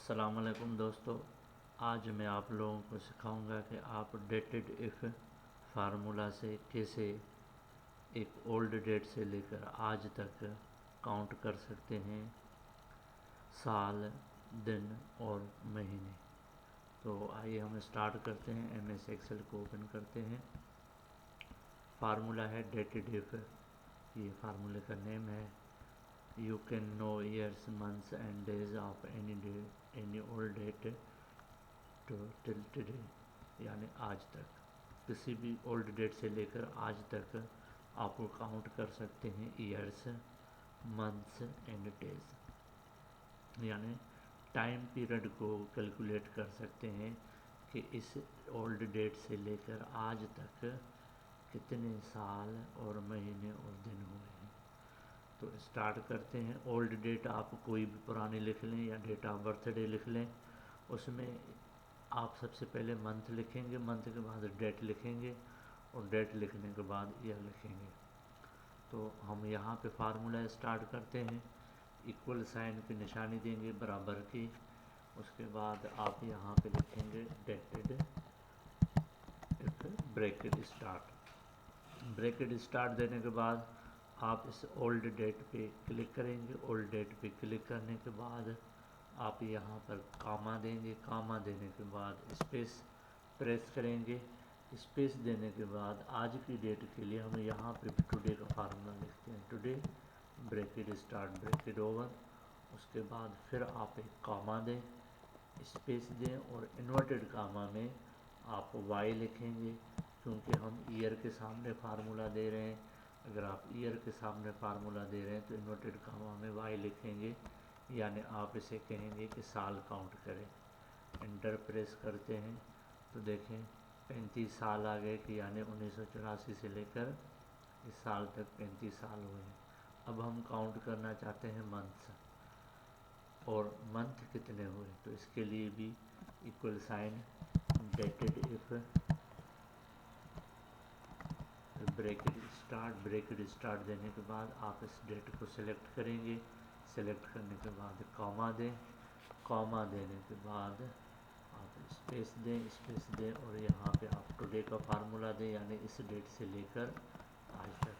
अस्सलाम वालेकुम दोस्तों। आज मैं आप लोगों को सिखाऊंगा कि आप डेटेड इफ़ फार्मूला से कैसे एक ओल्ड डेट से लेकर आज तक काउंट कर सकते हैं, साल, दिन और महीने। तो आइए हम स्टार्ट करते हैं। MS एक्सेल को ओपन करते हैं। फार्मूला है डेटेड इफ़, ये फार्मूले का नेम है। You can know years, months and days of any old date till today, यानी आज तक किसी भी ओल्ड डेट से लेकर आज तक आपको काउंट कर सकते हैं ईयर्स, मंथ्स एंड डेज, यानी टाइम पीरियड को कैलकुलेट कर सकते हैं कि इस ओल्ड डेट से लेकर आज तक कितने साल और महीने और दिन हुए हैं। तो स्टार्ट करते हैं। ओल्ड डेट आप कोई भी पुरानी लिख लें या डेट ऑफ बर्थडे लिख लें। उसमें आप सबसे पहले मंथ लिखेंगे, मंथ के बाद डेट लिखेंगे और डेट लिखने के बाद ईयर लिखेंगे। तो हम यहाँ पे फार्मूला स्टार्ट करते हैं। इक्वल साइन की निशानी देंगे बराबर की। उसके बाद आप यहाँ पे लिखेंगे dated if bracket start. Bracket start देने के बाद आप इस ओल्ड डेट पे क्लिक करेंगे। ओल्ड डेट पे क्लिक करने के बाद आप यहाँ पर कामा देंगे। कामा देने के बाद स्पेस प्रेस करेंगे। स्पेस देने के बाद आज की डेट के लिए हम यहाँ पे टुडे का फार्मूला लिखते हैं। Today bracket start bracket over. उसके बाद फिर आप एक कामा दें, स्पेस दें और इन्वर्टेड कामा में आप वाई लिखेंगे, क्योंकि हम ईयर के सामने फार्मूला दे रहे हैं। अगर आप ईयर के सामने फार्मूला दे रहे हैं तो इन्वर्टेड कामा में वाई लिखेंगे, यानी आप इसे कहेंगे कि साल काउंट करें। एंटर प्रेस करते हैं तो देखें 35 साल आ गए कि यानी 1984 से लेकर इस साल तक 35 साल हुए हैं। अब हम काउंट करना चाहते हैं मंथ्स, और मंथ कितने हुए, तो इसके लिए भी equal sign dated if bracket start देने के बाद आप इस डेट को सिलेक्ट करेंगे। सिलेक्ट करने के बाद कॉमा दें। कॉमा देने के बाद आप स्पेस दें और यहाँ पे आप टुडे का फार्मूला दें, यानी इस डेट से लेकर आज तक।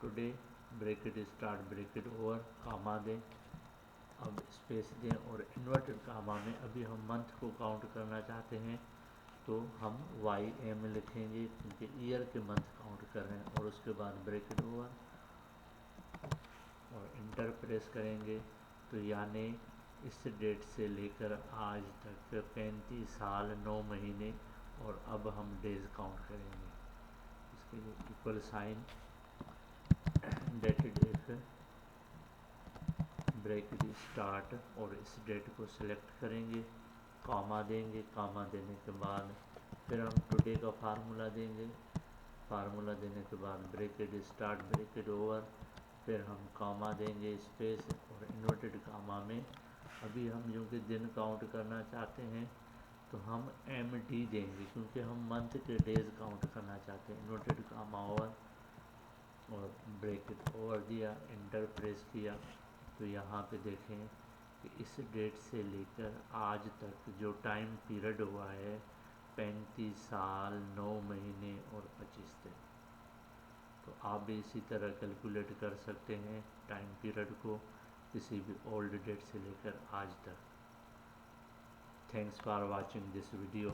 Today bracket start bracket over, comma दें, अब स्पेस दें और इन्वर्टेड कामा में अभी हम मंथ को काउंट करना चाहते हैं तो हम YM लिखेंगे, क्योंकि ईयर के मंथ काउंट कर रहे हैं। और उसके बाद ब्रैकेट ओवर और इंटर प्रेस करेंगे तो यानी इस डेट से लेकर आज तक 35 साल 9 महीने, और अब हम डेज काउंट करेंगे। इसके लिए equal sign dated if bracket start और इस डेट को सिलेक्ट करेंगे, कॉमा देंगे। कॉमा देने के बाद फिर हम टुडे का फार्मूला देंगे। फार्मूला देने के बाद ब्रैकेट स्टार्ट ब्रैकेट ओवर, फिर हम कॉमा देंगे, स्पेस और इन्वर्टेड कॉमा में अभी हम जो कि दिन काउंट करना चाहते हैं तो हम MD देंगे, क्योंकि हम मंथ के डेज काउंट करना चाहते हैं। इन्वर्टेड कॉमा ओवर और ब्रैकेट ओवर दिया, इंटर प्रेस किया तो यहाँ पे देखें कि इस डेट से लेकर आज तक जो टाइम पीरियड हुआ है 35 साल 9 महीने और 25 दिन। तो आप भी इसी तरह कैलकुलेट कर सकते हैं टाइम पीरियड को किसी भी ओल्ड डेट से लेकर आज तक। Thanks for watching this video.